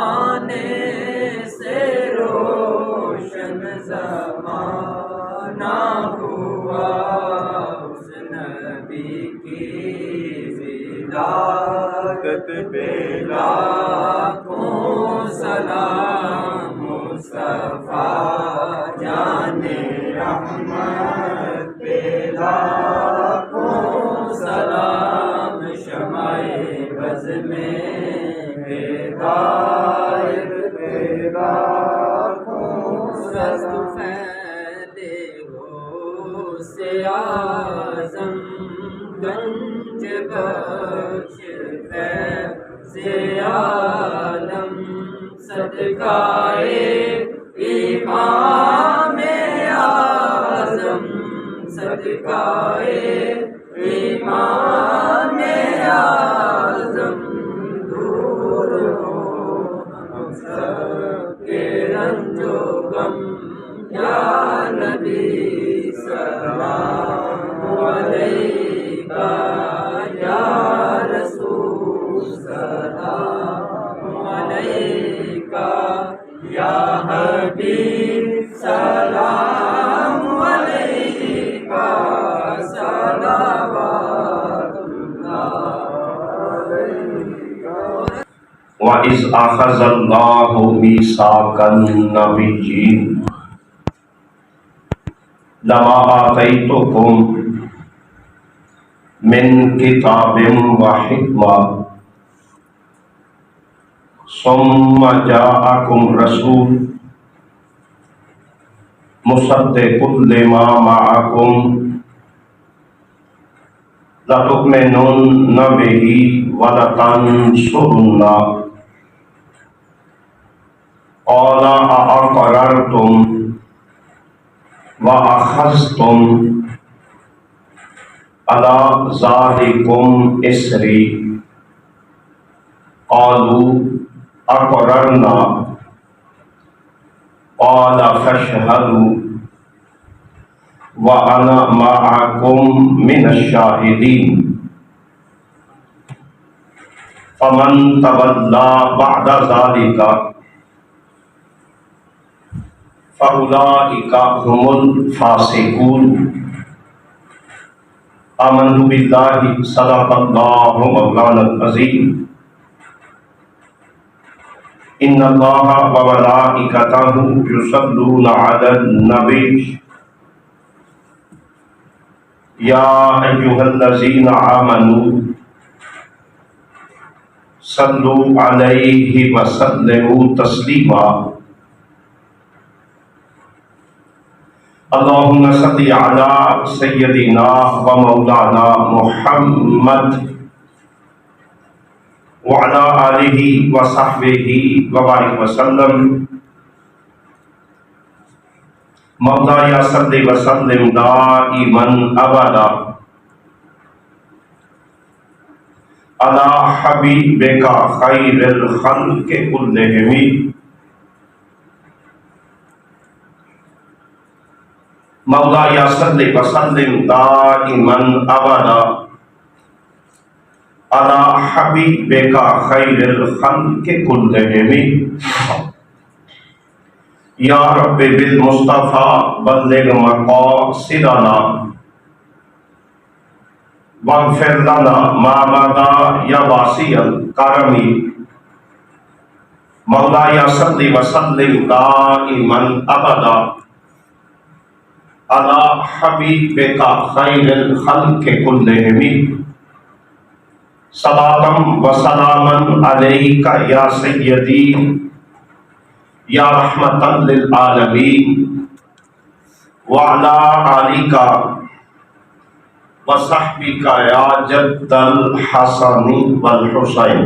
آنے سے روشن زمانہ ہوا، اس نبی کی ولادت پہ لاکھوں سلام، مصطفیٰ جان رحمت پہ لاکھوں سلام، شمع بز میں ہدایت پہ لاکھوں سلام، پھیلے ہو سے اعظم گنج بخش فیض عالم، صدقائے امام اعظم، صدقائے امام اعظم، دور ہو ہم سب کے رنج و غم، یا نبی سلام علیکہ، یا رسول سلام علیکہ، یا حبیب سلام علیکہ، صلوات اللہ علیکہ۔ وَإِذْ أَخَذَ اللَّهُ مِيثَاقَ النَّبِيِّينَ لَمَا آتَيْتُكُم مِّن كِتَابٍ وَحِكْمَةٍ ثُمَّ جَاءَكُمْ رَسُولٌ مُصَدِّقٌ لِّمَا مَعَكُمْ لَتُؤْمِنُنَّ بِهِ وَلَتَنصُرُنَّهُ قَالَ أَأَقْرَرْتُمْ وَأَخَذْتُمْ عَلَى ذَلِكُمْ إِصْرِي قَالُوا أَقْرَرْنَا قَالَ فَاشْهَدُوا وَأَنَا مَعَكُمْ مِنَ الشَّاهِدِينَ فَمَن تَوَلَّى بَعْدَ ذَلِكَ فَأُولَئِكَ هُمُ الْفَاسِقُونَ۔ آمنت باللہ، صدق اللہ مولانا العظیم۔ ان اللہ وملائکتہ یصلون علی النبی یا ایھا الذین آمنوا صلوا علیہ وسلموا تسلیما۔ اللہم صل علی سیدنا و مولانا محمد وعلی آلہ وصحبہ وبارک وسلم۔ مولایا صل وسلم دائما ابدا علی حبیبک خیر الخلق کلہم۔ مولایا صل وسلم دائما ابدا علی حبیبک خیر الخلق کلہم۔ یا رب بالمصطفیٰ بلغ مقاصدنا واغفر لنا ما مضى یا واسع الکرم۔ مولایا صل وسلم دائما ابدا علی حبیبک خیر الخلق کلہم۔ صلاۃ و سلاما علیک یا سیدی یا رحمۃ للعالمین وعلی آلک وصحبک یا جد الحسن والحسین۔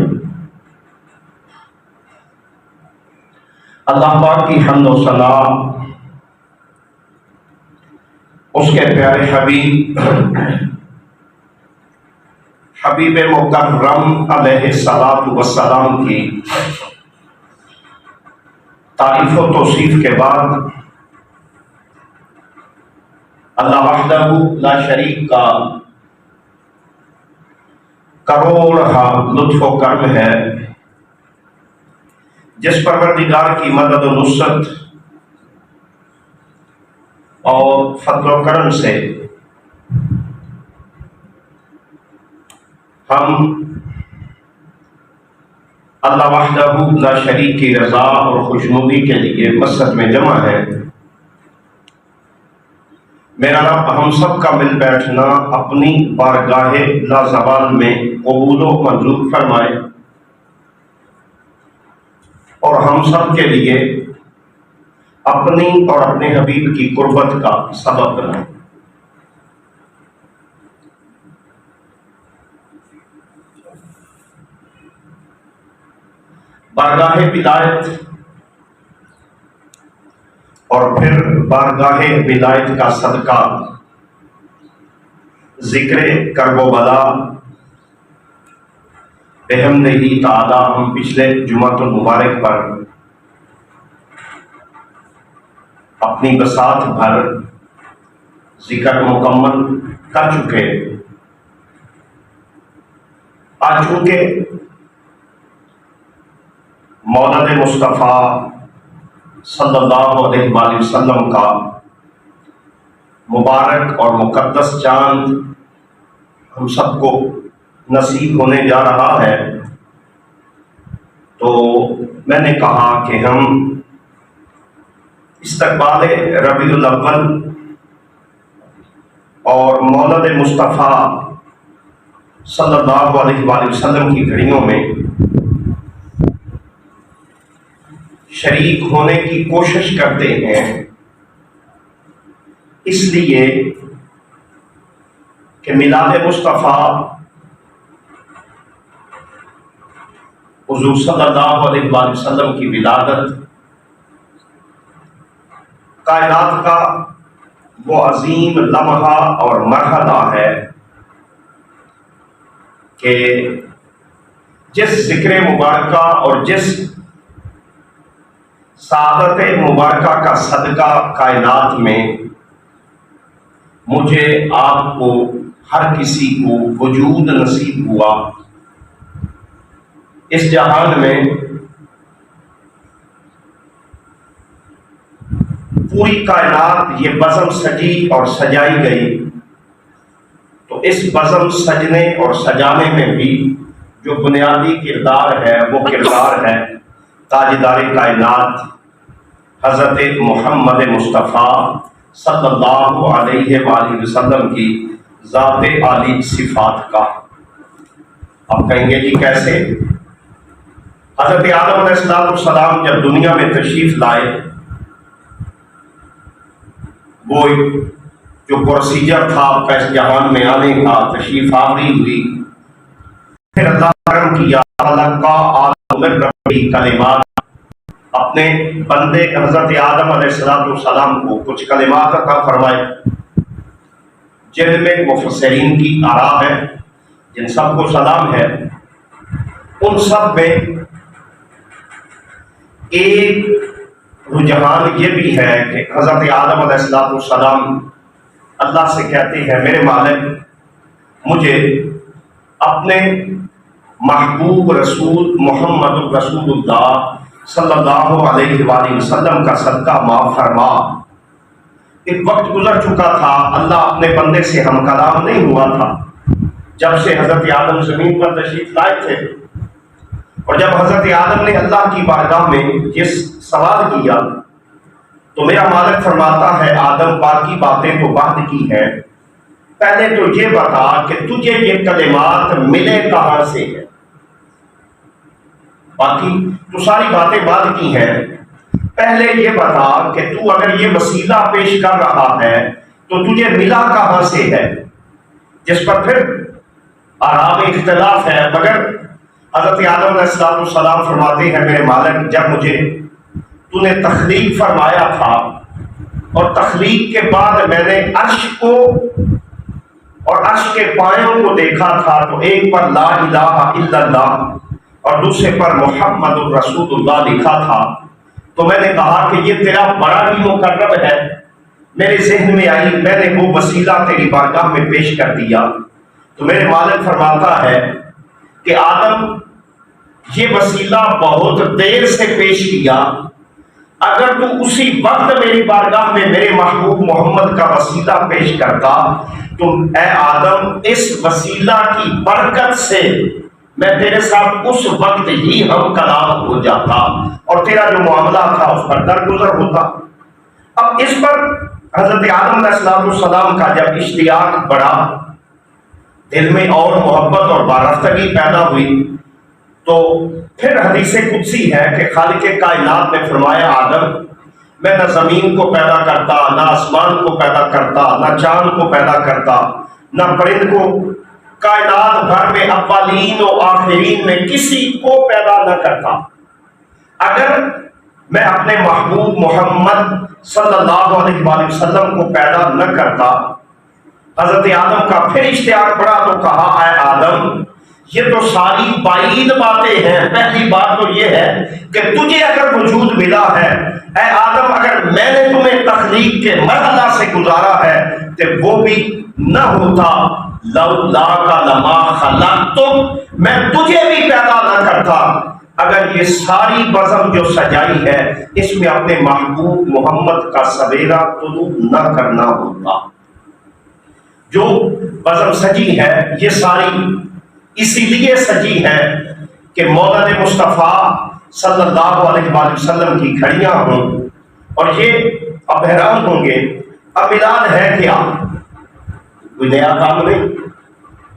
اللہ پاک کی حمد و ثنا اس کے پیارے حبیب مکرم علیہ الصلاۃ والسلام کی تعریف و توصیف کے بعد اللہ وحدہ لا شریک کا کروڑ لطف و کرم ہے جس پروردگار کی مدد و نصرت اور فضل و کرم سے ہم اللہ وحدہ لا شریک کی رضا اور خوشنودی کے لیے مسجد میں جمع ہے، میرا رب ہم سب کا مل بیٹھنا اپنی بارگاہ لازوال میں قبول و منظور فرمائے اور ہم سب کے لیے اپنی اور اپنے حبیب کی قربت کا سبب بنائے۔ بارگاہ ولایت اور پھر بارگاہ ولایت کا صدقہ ذکر کرب و بلا بحمدہ تعالی ہم پچھلے جمعۃ المبارک پر اپنی بساط بھر ذکر مکمل کر چکے۔ آج چونکہ مولد مصطفیٰ صلی اللہ علیہ وآلہ وسلم کا مبارک اور مقدس چاند ہم سب کو نصیب ہونے جا رہا ہے، تو میں نے کہا کہ ہم استقبال ربیع الاول اور مولد مصطفیٰ صلی اللہ علیہ وآلہ وسلم کی گھڑیوں میں شریک ہونے کی کوشش کرتے ہیں، اس لیے کہ میلاد مصطفیٰ حضور صلی اللہ علیہ وآلہ وسلم کی ولادت کائنات کا وہ عظیم لمحہ اور مرحلہ ہے کہ جس ذکر مبارکہ اور جس سعادت مبارکہ کا صدقہ کائنات میں مجھے آپ کو ہر کسی کو وجود نصیب ہوا۔ اس جہان میں پوری کائنات یہ بزم سجی اور سجائی گئی، تو اس بزم سجنے اور سجانے میں بھی جو بنیادی کردار ہے وہ کردار ہے تاجدار کائنات حضرت محمد مصطفیٰ صلی اللہ علیہ وآلہ وسلم کی ذات عالی صفات کا۔ آپ کہیں گے جی کیسے؟ حضرت آدم علیہ السلام جب دنیا میں تشریف لائے، وہ جو پروسیجر تھا آپ کا اس جہان میں آنے کا، تشریف آوری ہوئی، پھر اللہ کرم کیا، خلق آدم من ربی کلمات، اپنے بندے حضرت آدم علیہ السلام کو کچھ کلمات عطا فرمائے، جن میں مفسرین کی آراء ہے، جن سب کو سلام ہے، ان سب میں ایک رجحان یہ بھی ہے کہ حضرت آدم علیہ السلام اللہ سے کہتے ہیں میرے مالک مجھے اپنے محبوب رسول محمد رسول اللہ صلی اللہ علیہ وآلہ وسلم کا صدقہ معاف فرما۔ ایک وقت گزر چکا تھا، اللہ اپنے بندے سے ہم کلام نہیں ہوا تھا جب سے حضرت آدم زمین پر تشریف لائے تھے، اور جب حضرت آدم نے اللہ کی بارگاہ میں یہ سوال کیا تو میرا مالک فرماتا ہے آدم باقی باتیں تو بعد کی ہیں، پہلے تو یہ بتا کہ تجھے یہ کلمات ملے کہاں سے ہے، باقی تو ساری باتیں بعد کی ہیں، پہلے یہ بتا کہ تو اگر یہ وسیلہ پیش کر رہا ہے تو تجھے ملا کہاں سے ہے، جس پر پھر آراء میں اختلاف ہے، مگر حضرت آدم علیہ السلام فرماتے ہیں میرے مالک جب مجھے تو نے تخلیق فرمایا تھا اور تخلیق کے بعد میں نے عرش کو اور عرش کے پایوں کو دیکھا تھا، تو ایک پر لا الہ الا اللہ اور دوسرے پر محمد الرسول اللہ لکھا تھا، تو میں نے کہا کہ یہ تیرا بڑا ہی مقرب ہے، میرے ذہن میں آئی، میں نے وہ وسیلہ تیری بارگاہ میں پیش کر دیا۔ تو میرے مالک فرماتا ہے کہ آدم یہ وسیلہ بہت دیر سے پیش کیا، اگر تو اسی وقت میری بارگاہ میں میرے محبوب محمد کا وسیلہ پیش کرتا تو اے آدم اس وسیلہ کی برکت سے میں تیرے ساتھ اس وقت ہی ہم کلام ہو جاتا اور تیرا جو معاملہ تھا اس پر درگزر ہوتا۔ اب اس پر حضرت آدم علیہ السلام کا جب اشتیاق بڑھا، دل میں اور محبت اور وارفتگی پیدا ہوئی، تو پھر حدیث قدسی ہے کہ خالق کائنات نے فرمایا آدم میں نہ زمین کو پیدا کرتا، نہ آسمان کو پیدا کرتا، نہ چاند کو پیدا کرتا، نہ پرند کو، کائنات بھر میں اولین و آخرین میں کسی کو پیدا نہ کرتا اگر میں اپنے محبوب محمد صلی اللہ علیہ وآلہ وسلم کو پیدا نہ کرتا۔ حضرت آدم کا پھر اشتیاق پڑا تو کہا اے آدم یہ تو ساری بعید باتیں ہیں، پہلی بات تو یہ ہے کہ تجھے اگر وجود ملا ہے، اے آدم اگر میں نے تمہیں تخلیق کے مرحلہ سے گزارا ہے تو وہ بھی نہ ہوتا، لولا کا لما خلقتک، میں تجھے بھی پیدا نہ کرتا اگر یہ ساری بزم جو سجائی ہے اس میں اپنے محبوب محمد کا سویرا طلوع نہ کرنا ہوتا۔ جو بزم سجی ہے یہ ساری اسی لیے سجی ہے کہ مولا مصطفیٰ صلی اللہ علیہ وآلہ وسلم کی گھڑیاں ہوں، اور یہ اب حیران ہوں گے اب میلاد ہے کیا؟ کوئی نیا کام نہیں۔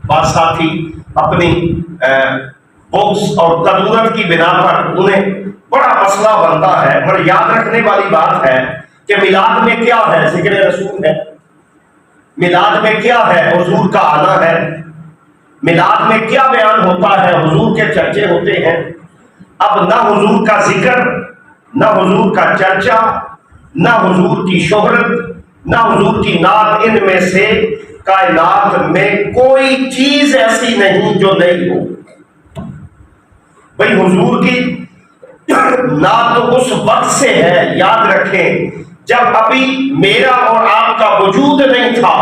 بعض ساتھی اپنی بکس اور ضرورت کی بنا پر انہیں بڑا مسئلہ بنتا ہے، پر یاد رکھنے والی بات ہے کہ میلاد میں کیا ہے؟ ذکر رسول ہے۔ میلاد میں کیا ہے؟ حضور کا آنا ہے۔ میلاد میں کیا بیان ہوتا ہے؟ حضور کے چرچے ہوتے ہیں۔ اب نہ حضور کا ذکر، نہ حضور کا چرچا، نہ حضور کی شہرت، نہ حضور کی نعت، ان میں سے کائنات میں کوئی چیز ایسی نہیں جو نہیں ہو۔ بھئی حضور کی نعت تو اس وقت سے ہے، یاد رکھیں جب ابھی میرا اور آپ کا وجود نہیں تھا،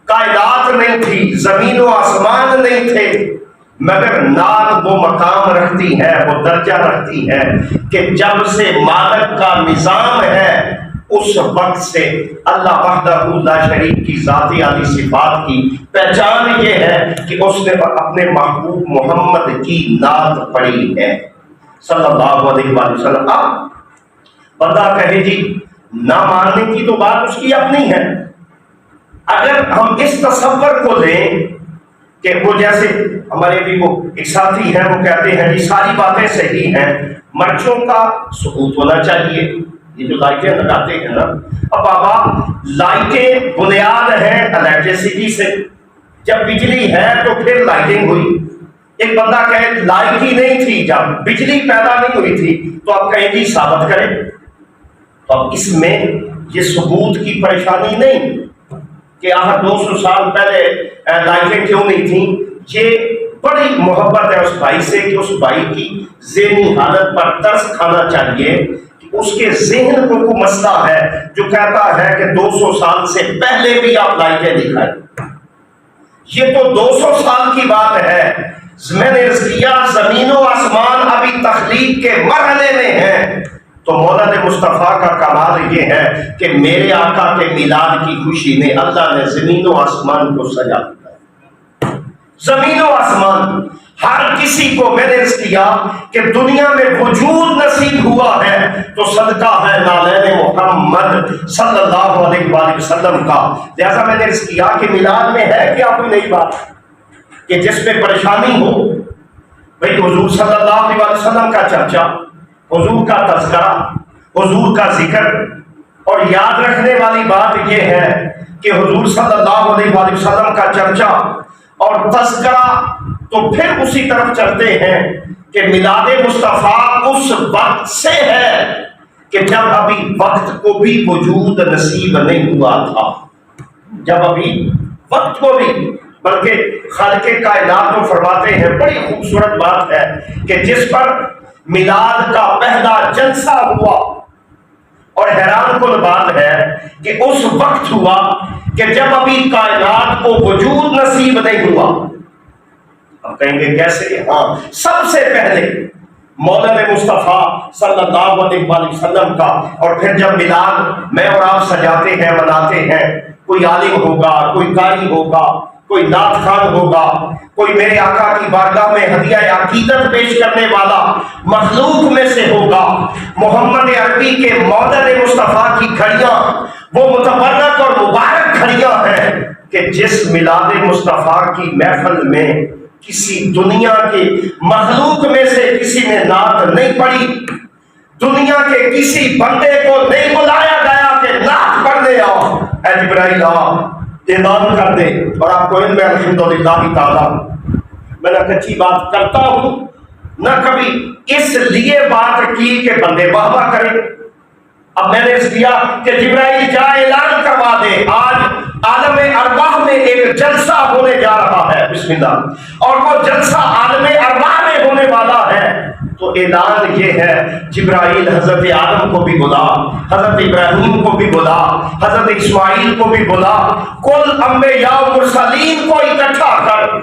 کائنات نہیں تھی، زمین و آسمان نہیں تھے، مگر نعت وہ مقام رکھتی ہے، وہ درجہ رکھتی ہے کہ جب سے مالک کا نظام ہے اس وقت سے اللہ وحدہ لا شریک کی ذاتی عالی صفات کی پہچان یہ ہے کہ اس نے اپنے محبوب محمد کی نعت پڑھی ہے صلی اللہ علیہ وآلہ وسلم۔ اب بندہ کہے جی نہ ماننے کی تو بات اس کی اپنی ہے، اگر ہم اس تصور کو لیں کہ وہ جیسے ہمارے بھی وہ ایک ساتھی ہیں وہ کہتے ہیں جی ساری باتیں صحیح ہیں، مرچوں کا ثبوت ہونا چاہیے، یہ جو لائٹیں لگاتے ہیں نا، اب بابا لائٹیں بنیاد ہیں الیکٹریسٹی سے، جب بجلی ہے تو پھر لائٹنگ ہوئی۔ ایک بندہ کہے لائٹ ہی نہیں تھی جب بجلی پیدا نہیں ہوئی تھی تو آپ کہیں گی ثابت کریں، تو اب اس میں یہ ثبوت کی پریشانی نہیں کہ 200 سال پہلے لائٹیں کیوں نہیں تھیں، یہ بڑی محبت ہے اس بھائی سے کہ اس بھائی کی ذہنی حالت پر ترس کھانا چاہیے کہ اس کے ذہن کو کوئی مسئلہ ہے جو کہتا ہے کہ 200 سال سے پہلے بھی آپ لائٹیں دکھائیں۔ یہ تو 200 سال کی بات ہے، میں نے عرض کیا زمین و آسمان ابھی تخلیق کے مرحلے میں ہیں، تو مولا مصطفیٰ کا کمال یہ ہے کہ میرے آقا کے میلاد کی خوشی میں اللہ نے زمین و آسمان کو سجا دیا۔ زمین و آسمان ہر کسی کو میں نے عرض کیا کہ دنیا میں وجود نصیب ہوا ہے تو صدقہ ہے نالین محمد صلی اللہ علیہ وآلہ وسلم کا۔ لہذا میں نے عرض کیا کہ میلاد میں ہے کیا کوئی نئی بات کہ جس پہ پریشانی ہو؟ بھئی حضور صلی اللہ علیہ وسلم کا چرچا، حضور کا تذکرہ، حضور کا ذکر، اور یاد رکھنے والی بات یہ ہے کہ حضور صلی اللہ علیہ وآلہ وسلم کا چرچا اور تذکرہ تو پھر اسی طرف چلتے ہیں کہ میلاد مصطفیٰ اس وقت سے ہے کہ جب ابھی وقت کو بھی وجود نصیب نہیں ہوا تھا، جب ابھی وقت کو بھی، بلکہ خالق کائنات کو فرماتے ہیں بڑی خوبصورت بات ہے کہ جس پر میلاد کا پہلا جلسہ ہوا، اور حیران کن بات ہے کہ اس وقت ہوا کہ جب ابھی کائنات کو وجود نصیب نہیں ہوا، اب کہیں گے کیسے؟ ہاں، سب سے پہلے مولد مصطفیٰ صلی اللہ علیہ وسلم کا، اور پھر جب میلاد میں اور آپ سجاتے ہیں، مناتے ہیں، کوئی عالم ہوگا، کوئی قاری ہوگا، کوئی نعت خوان ہوگا، کوئی میرے آقا کی بارگاہ میں ہدیہ عقیدت پیش کرنے والا مخلوق میں سے ہوگا۔ محمد عربی کے مولد مصطفیٰ کی گھڑیاں وہ متبرک اور مبارک گھڑیاں ہیں کہ جس میلاد مصطفیٰ کی محفل میں کسی دنیا کے مخلوق میں سے کسی نے نعت نہیں پڑھی، دنیا کے کسی بندے کو نہیں بلایا گیا کہ نعت پڑھنے آؤ، اے جبرائیل اعلان کر دے۔ اور آپ کو علم ہے الحمدللہ تعالی میں نہ کچی بات کرتا ہوں نہ کبھی اس لیے بات کی کہ بندے واہ واہ کریں۔ اب میں نے اس کیا کہ جبرائیل جا اعلان کروا دے، آج عالم ارواح میں ایک جلسہ ہونے جا رہا ہے، بسم اللہ، اور وہ جلسہ عالم ارواح میں ہونے والا ہے۔ تو اعلان یہ ہے، جبرائیل حضرت آدم کو بھی بلا، حضرت ابراہیم کو بھی بلا، حضرت اسماعیل کو بھی بلا، کل انبیاء و مرسلین کو اکٹھا کر۔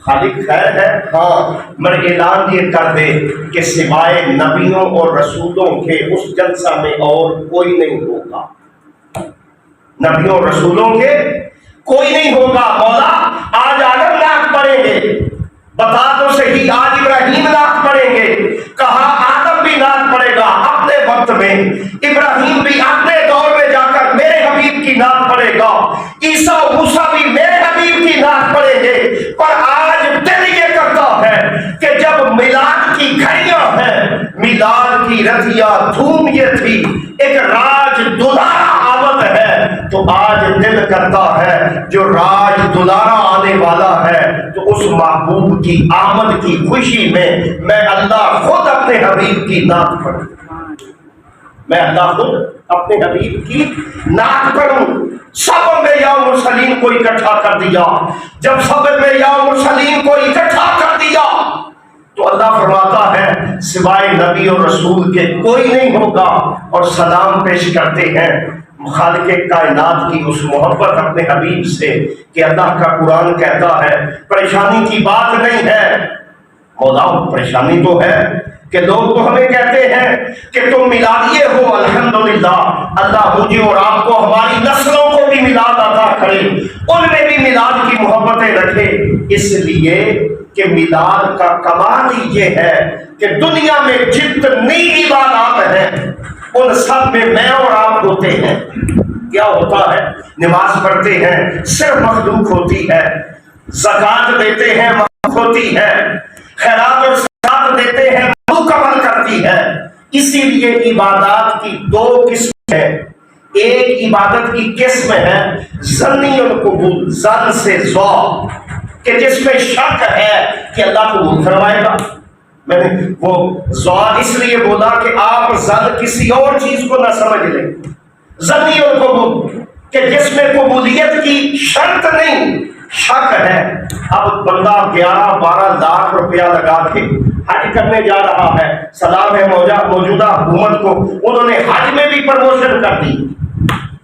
خالق خیر ہے، ہاں، مگر اعلان یہ کر دے کہ سوائے نبیوں اور رسولوں کے اس جلسہ میں اور کوئی نہیں ہوگا، نبیوں اور رسولوں کے کوئی نہیں ہوگا۔ مولا آج آدم نعت پڑھیں گے، بتا تو صحیح، آج ابراہیم نعت پڑھیں گے، کہا آدم بھی نعت پڑھے گا اپنے وقت میں، ابراہیم بھی اپنے دور میں جا کر میرے حبیب کی نعت پڑھے گا، عیسیٰ و موسیٰ بھی میرے حبیب کی نعت پڑھیں گے۔ پر آج دل یہ کرتا ہے کہ جب میلاد کی گھڑیاں ہیں، میلاد کی رتھیاں دھوم یہ تھی، ایک راج دلارا آمد ہے، تو آج دل کرتا ہے جو راج دلارا آنے والا ہے تو اس محبوب کی آمد کی خوشی میں اللہ خود اپنے حبیب کی نعت پڑھوں، میں اللہ خود اپنے حبیب کی نعت پڑھوں۔ سب انبیاء و مرسلین کو اکٹھا کر دیا، جب سب انبیاء و مرسلین کو اکٹھا کر دیا تو اللہ فرماتا ہے سوائے نبی اور رسول کے کوئی نہیں ہوگا، اور سلام پیش کرتے ہیں خالق کائنات کی اس محبت اپنے حبیب سے کہ اللہ کا قرآن کہتا ہے پریشانی کی بات نہیں ہے۔ مولا پریشانی تو ہے کہ لوگ تو ہمیں کہتے ہیں کہ تم میلادیے ہو، الحمدللہ اللہ مجھے اور آپ کو ہماری نسلوں کو بھی میلاد عطا کرے، ان میں بھی میلاد کی محبتیں رکھے، اس لیے کہ میلاد کا کمال ہی یہ ہے کہ دنیا میں جتنی عبادات ہیں ان سب میں میں اور آپ ہوتے ہیں۔ کیا ہوتا ہے؟ نماز پڑھتے ہیں صرف مخلوق ہوتی ہے، زکوٰۃ دیتے ہیں مخلوق ہوتی ہے، خیرات اور صدقات دیتے ہیں مخلوق عمل کرتی ہے۔ اسی لیے عبادات کی دو قسم ہیں، ایک عبادت کی قسم ہے ظنی القبول، ظن سے ذو، کہ جس میں شک ہے کہ اللہ قبول فرمائے گا۔ میں نے وہ ذو اس لیے بولا کہ آپ ظن کسی اور چیز کو نہ سمجھ لیں، ظنی القبول کہ جس میں قبولیت کی شرط نہیں، شک ہے۔ اب بندہ 11-12 لاکھ روپیہ لگا کے حج کرنے جا رہا ہے، سلام ہے موجودہ حکومت کو، انہوں نے حج میں بھی پروموشن کر دی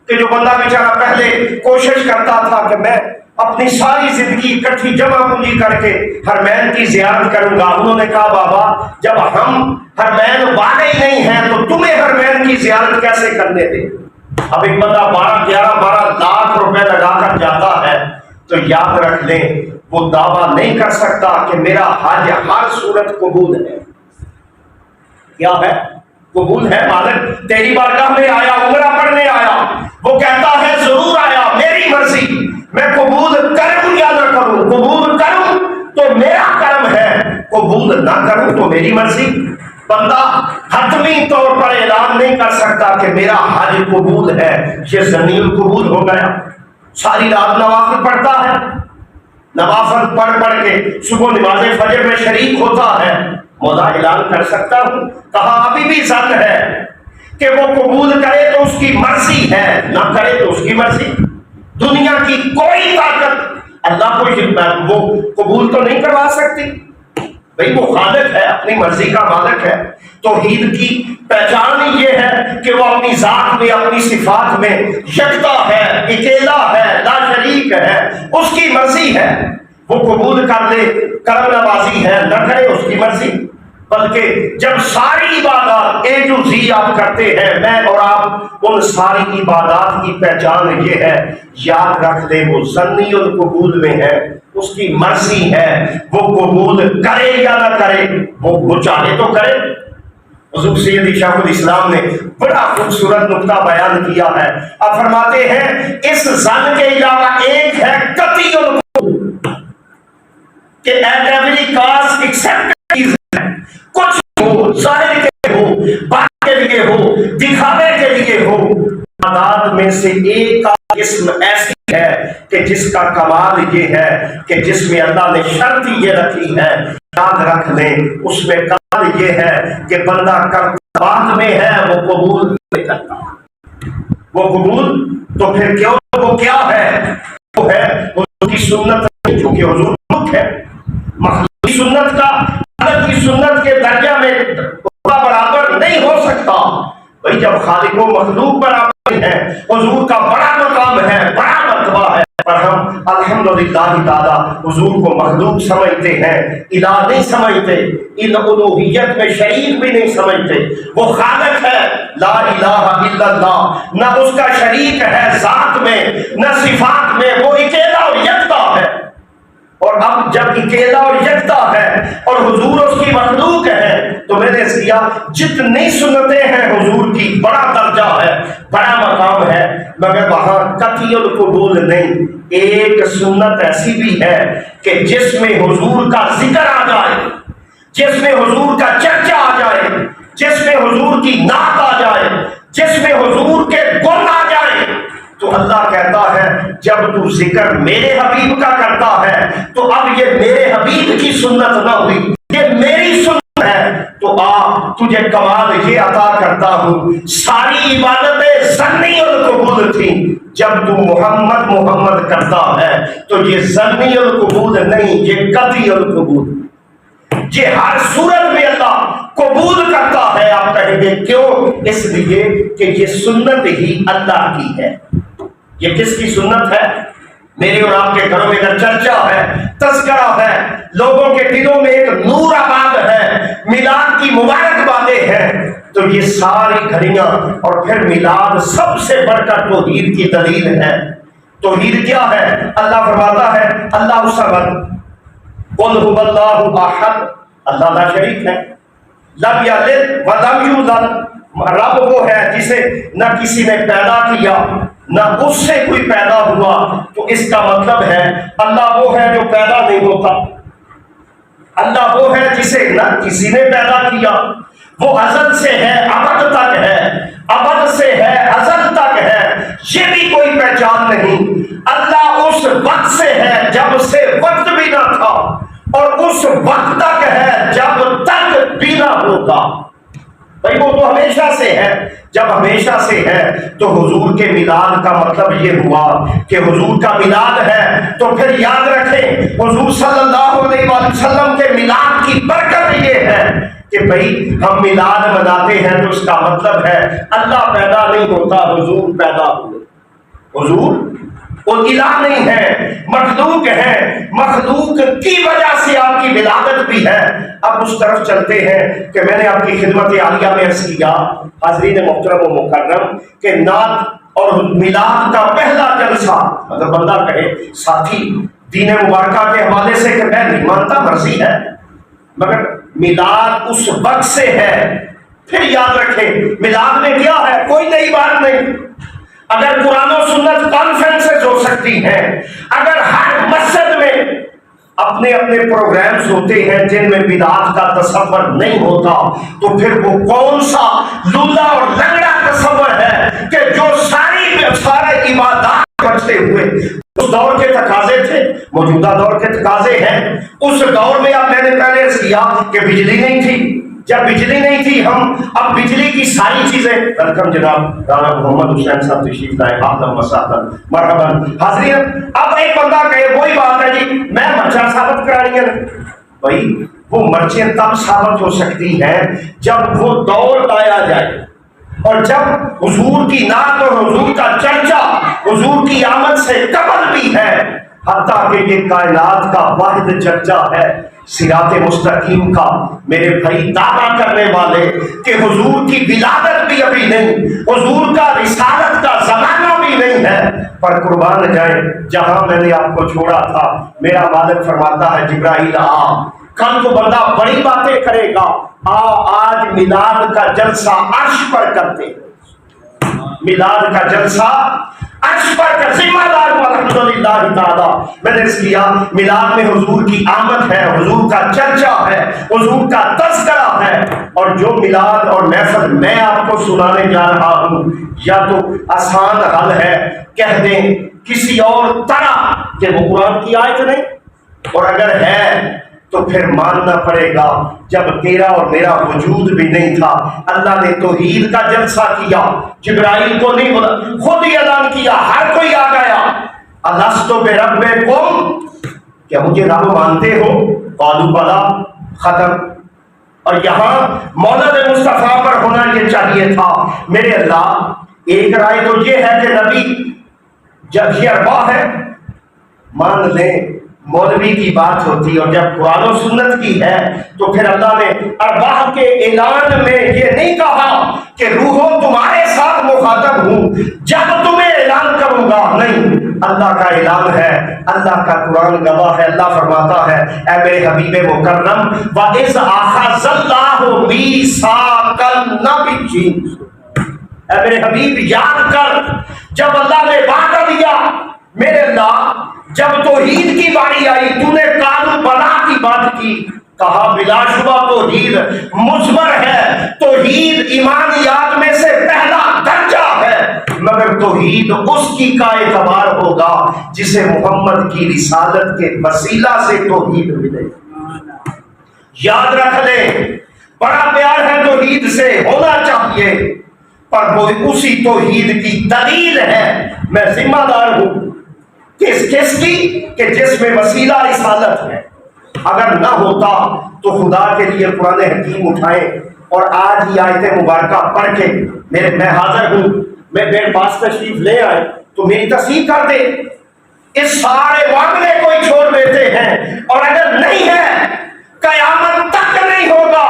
کہ جو بندہ بیچارہ پہلے کوشش کرتا تھا کہ میں اپنی ساری زندگی اکٹھی جمع پونجی کر کے حرمین کی زیارت کروں گا، انہوں نے کہا بابا جب ہم حرمین والے ہی نہیں ہیں تو تمہیں حرمین کی زیارت کیسے کرنے دیں۔ اب ایک بندہ 11-12 لاکھ روپے لگا کر جاتا ہے تو یاد رکھ لیں وہ دعویٰ نہیں کر سکتا کہ میرا حج ہر صورت قبول ہے۔ کیا ہے؟ قبول ہے۔ مالک تیری بارگاہ میں آیا، عمرہ پڑھنے آیا، وہ کہتا ہے ضرور آیا، میری مرضی، میں قبول کروں یا نہ کروں، قبول کروں تو میرا کرم ہے، قبول نہ کروں تو میری مرضی۔ بندہ حتمی طور پر اعلان نہیں کر سکتا کہ میرا حج قبول ہے، یہ ظنی القبول ہو گیا۔ ساری رات نوافل پڑھتا ہے، نوافل پڑھ کے صبح نماز فجر میں شریک ہوتا ہے، مولا اعلان کر سکتا ہوں، کہا ابھی بھی ظن ہے کہ وہ قبول کرے تو اس کی مرضی ہے، نہ کرے تو اس کی مرضی۔ دنیا کی کوئی طاقت اللہ کو وہ قبول تو نہیں کروا سکتی، بھئی وہ خالق ہے، اپنی مرضی کا مالک ہے۔ توحید کی پہچان ہی یہ ہے کہ وہ اپنی ذات میں، اپنی صفات میں یکتا ہے، اکیلا ہے، لا شریک ہے، اس کی مرضی ہے۔ وہ قبول کر لے، کرم نوازی ہے، نہ کرے اس کی مرضی۔ بلکہ جب ساری عبادات اے ٹو زی آپ کرتے ہیں، میں اور آپ، ان ساری عبادات کی پہچان یہ ہے، یاد رکھ لیں وہ ضمنی القبول میں ہے، اس کی مرضی ہے، وہ قبول کرے یا نہ کرے، وہ چاہے تو کرے۔ حضور سید شیخ الاسلام نے بڑا خوبصورت نقطہ بیان کیا ہے، آپ فرماتے ہیں اس ظن کے علاوہ ایک ہے قطعی القبول، کہ ایٹ ایوری کاسٹ ایکسپٹ، کچھ ہو، ظاہر کے ہو، بات کے لیے ہو، دکھاوے کے لیے ہو، عبادات میں سے ایک قسم ایسی ہے کہ جس کا کمال یہ ہے کہ جس میں اللہ نے شرط یہ رکھی ہے، یاد رکھ لیں اس میں کمال یہ ہے کہ بندہ کرتا بعد میں ہے، وہ قبول نہیں کرتا۔ وہ قبول تو پھر کیوں، وہ کیا ہے؟ وہ ہے حضور کی سنت، جو کہ حضور مخلوق ہے، مخلوق کی سنت کا اللہ کی سنت کے درجہ میں برابر نہیں ہو سکتا۔ بھائی جب خالق و مخلوق برابر ہے، حضور کا بڑا مقام ہے، بڑا مرتبہ ہے، پر ہم الحمدللہ تعالی حضور کو مخلوق سمجھتے ہیں، الہ نہیں سمجھتے، الوہیت میں شریک بھی نہیں سمجھتے۔ وہ خالق ہے، لا الہ الا اللہ، نہ اس کا شریک ہے ذات میں نہ صفات میں، وہ اکیلا اور یکتا ہے۔ اور اب جب اکیلا اور یکتا ہے اور حضور اس کی مخلوق ہے، تو میں نے کیا جتنی سنتیں ہیں حضور کی، بڑا درجہ ہے، بڑا مقام ہے، مگر وہاں قطعی القبول نہیں۔ ایک سنت ایسی بھی ہے کہ جس میں حضور کا ذکر آ جائے، جس میں حضور کا چرچا آ جائے، جس میں حضور کی نعت آ جائے، جس میں حضور کے گن آ جائے، تو اللہ کہتا ہے جب تو ذکر میرے حبیب کا کرتا ہے تو اب یہ میرے حبیب کی سنت نہ ہوئی، یہ میری سنت ہے، تو آ تجھے کمال یہ عطا کرتا ہوں۔ ساری عبادتیں ضمنی القبول تھیں، جب تو محمد محمد کرتا ہے تو یہ ضمنی القبول نہیں، یہ قطعی القبول، یہ ہر صورت میں اللہ قبول کرتا ہے۔ آپ کہیں گے کیوں؟ اس لیے کہ یہ سنت ہی اللہ کی ہے۔ یہ کس کی سنت ہے؟ میرے اور آپ کے گھروں میں اگر چرچا ہے، تذکرہ ہے، لوگوں کے دلوں میں ایک نور آباد ہے، میلاد کی مبارک باتیں ہیں، تو یہ ساری گھڑیاں، اور پھر میلاد سب سے بڑھ کر توحید کی دلیل ہے۔ توحید کیا ہے؟ اللہ فرماتا ہے اللہ الصمد، قل هو اللہ احد، اللہ لا شریک ہے، لم یلد ولم یولد، رب وہ ہے جسے نہ کسی نے پیدا کیا نہ اس سے کوئی پیدا ہوا، تو اس کا مطلب ہے اللہ وہ ہے جو پیدا نہیں ہوتا، اللہ وہ ہے جسے نہ کسی نے پیدا کیا، وہ ازل سے ہے ابد تک ہے، ابد سے ہے ازل تک ہے، یہ بھی کوئی پہچان نہیں۔ اللہ اس وقت سے ہے جب سے وقت بھی نہ تھا، اور اس وقت تک ہے جب تک بھی نہ ہوگا۔ بھائی وہ تو ہمیشہ سے ہے، جب ہمیشہ سے ہے تو حضور کے میلاد کا مطلب یہ ہوا کہ حضور کا میلاد ہے، تو پھر یاد رکھیں حضور صلی اللہ علیہ وسلم کے میلاد کی برکت یہ ہے کہ بھائی ہم میلاد مناتے ہیں تو اس کا مطلب ہے اللہ پیدا نہیں ہوتا، حضور پیدا ہوئے۔ حضور وہ الہ نہیں ہے، مخلوق ہے، مخلوق کی وجہ سے آپ کی ولادت بھی ہے۔ اب اس طرف چلتے ہیں کہ میں نے آپ کی خدمت عالیہ میں عرض کیا، حاضرین محترم و مکرم، کہ نعت اور میلاد کا پہلا جلسہ، اگر بندہ کہے ساتھی دین مبارکہ کے حوالے سے کہ میں نہیں مانتا، مرضی ہے، مگر میلاد اس وقت سے ہے۔ پھر یاد رکھیں میلاد میں کیا ہے؟ کوئی نئی بات نہیں۔ اگر قرآن و سنت کانفرنسز ہو سکتی ہیں، اگر ہر مسجد میں اپنے اپنے پروگرامز ہوتے ہیں جن میں بدعات کا تصور نہیں ہوتا، تو پھر وہ کون سا لولا اور لنگڑا تصور ہے کہ جو سارے عبادات بچتے ہوئے اس دور کے تقاضے تھے، موجودہ دور کے تقاضے ہیں۔ اس دور میں اب میں نے پہلے عرض کیا کہ بجلی نہیں تھی، جب بجلی نہیں تھی ہم اب بجلی کی ساری چیزیں، ویلکم جناب رانا محمد حسین صاحب تشریف لائے، آپ مساحت مرحبا حاضرین۔ اب ایک بندہ کہے وہی بات ہے جی میں مرچیں ثابت کرانی ہے، بھائی وہ مرچیں تب ثابت ہو سکتی ہیں جب وہ دور لایا جائے، اور جب حضور کی نعت اور حضور کا چرچا حضور کی آمد سے قبل بھی ہے، حتیٰ کہ یہ کائنات کا واحد چرچا ہے صراط مستقیم کا۔ میرے بھائی دعویٰ کرنے والے کہ حضور کی ولادت بھی ابھی نہیں، حضور کا رسالت کا زمانہ بھی نہیں ہے، پر قربان جائیں جہاں میں نے آپ کو چھوڑا تھا میرا مالک فرماتا ہے جبرائیل آ، کل تو بندہ بڑی باتیں کرے گا، آج میلاد کا جلسہ عرش پر کرتے ہیں، میلاد کا جلسہ عرش پر کا ذمہ دار ہوں الحمدللہ تعالی۔ میں نے اس لیا میلاد میں حضور کی آمد ہے، حضور کا چرچا ہے، حضور کا تذکرہ ہے، اور جو میلاد اور محفل میں آپ کو سنانے جا رہا ہوں یا تو آسان حل ہے، کہہ دیں کسی اور طرح کہ وہ قرآن کی آیت نہیں، اور اگر ہے تو پھر ماننا پڑے گا جب تیرا اور میرا وجود بھی نہیں تھا اللہ نے توحید کا جلسہ کیا، جبرائیل کو نہیں بولا، خود ہی اعلان کیا، ہر کوئی آ گیا، الستو بربکم، کیا مجھے رب مانتے ہو؟ قالوا بلا، ختم۔ اور یہاں مولد مصطفیٰ پر ہونا یہ چاہیے تھا، میرے اللہ ایک رائے تو یہ ہے کہ نبی جب یہ ارواح ہے مان لیں مولوی کی بات ہوتی، اور جب قرآن و سنت کی ہے تو پھر اللہ نے ارواح کے اعلان میں یہ نہیں کہا کہ روحوں تمہارے ساتھ مخاطب ہوں جب تمہیں اعلان کروں گا، نہیں، اللہ کا اعلان ہے، اللہ کا قرآن گواہ ہے۔ اللہ فرماتا ہے اے میرے حبیب مکرم وَإِذْ أَخَذَ اللَّهُ مِيثَاقَ النَّبِيِّينَ، اے میرے حبیب یاد کر جب اللہ نے وعدہ دیا، میرے اللہ جب توحید کی باری آئی تو نے قالوا بلا کی بات کی، کہا بلا شبہ توحید مضمر ہے، توحید ایمانیات میں سے پہلا درجہ ہے، مگر توحید اس کی کا اعتبار ہوگا جسے محمد کی رسالت کے وسیلہ سے توحید ملے۔ یاد رکھ لیں بڑا پیار ہے توحید سے، ہونا چاہیے، پر وہ اسی توحید کی دلیل ہے، میں ذمہ دار ہوں کس کی کہ جس میں وسیلہ رسالت ہے۔ اگر نہ ہوتا تو خدا کے لیے قرآن حکیم اٹھائیں اور آج ہی آیت مبارکہ پڑھ کے میں حاضر ہوں، میں میرے پاس تشریف لے آئے تو میری تصحیح کر دے، اس سارے معاملے کو ہی چھوڑ دیتے ہیں، اور اگر نہیں ہے قیامت تک نہیں ہوگا۔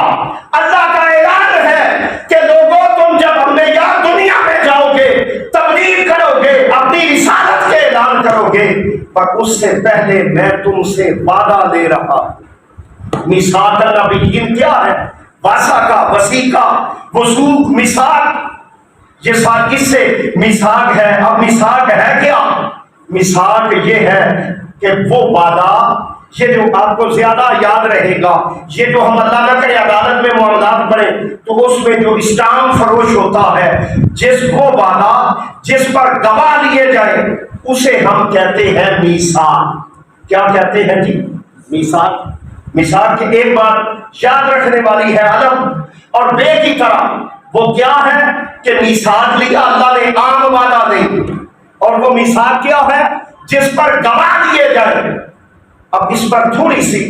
اللہ کا اعلان ہے کہ لوگوں تم جب ہمیں یہاں دنیا میں جاؤ گے تبلیغ کرو گے اپنی رسالت کے اعلان کرو گے، پر اس سے پہلے میں تم سے وعدہ لے رہا ہوں۔ میثاق النبیین کیا ہے؟ وثاقہ، وثیقہ، وثوق، میثاق، یہ ساری کس سے میثاق ہے؟ اب میثاق ہے کیا؟ میثاق یہ ہے کہ وہ وعدہ، یہ جو آپ کو زیادہ یاد رہے گا، یہ جو ہم اللہ نہ کرے عدالت میں معاملات پڑھیں تو اس میں جو اسٹامپ فروش ہوتا ہے، جس کو وعدہ جس پر گواہ لیے جائیں اسے ہم کہتے ہیں میثاق۔ کیا کہتے ہیں جی؟ میثاق۔ میثاق کی ایک بات یاد رکھنے والی ہے علم اور بے کی طرح، وہ کیا ہے کہ میثاق لیا اللہ نے عام وعدہ نہیں، اور وہ میثاق کیا ہے؟ جس پر گواہ لیے جائیں۔ اب اس پر تھوڑی سی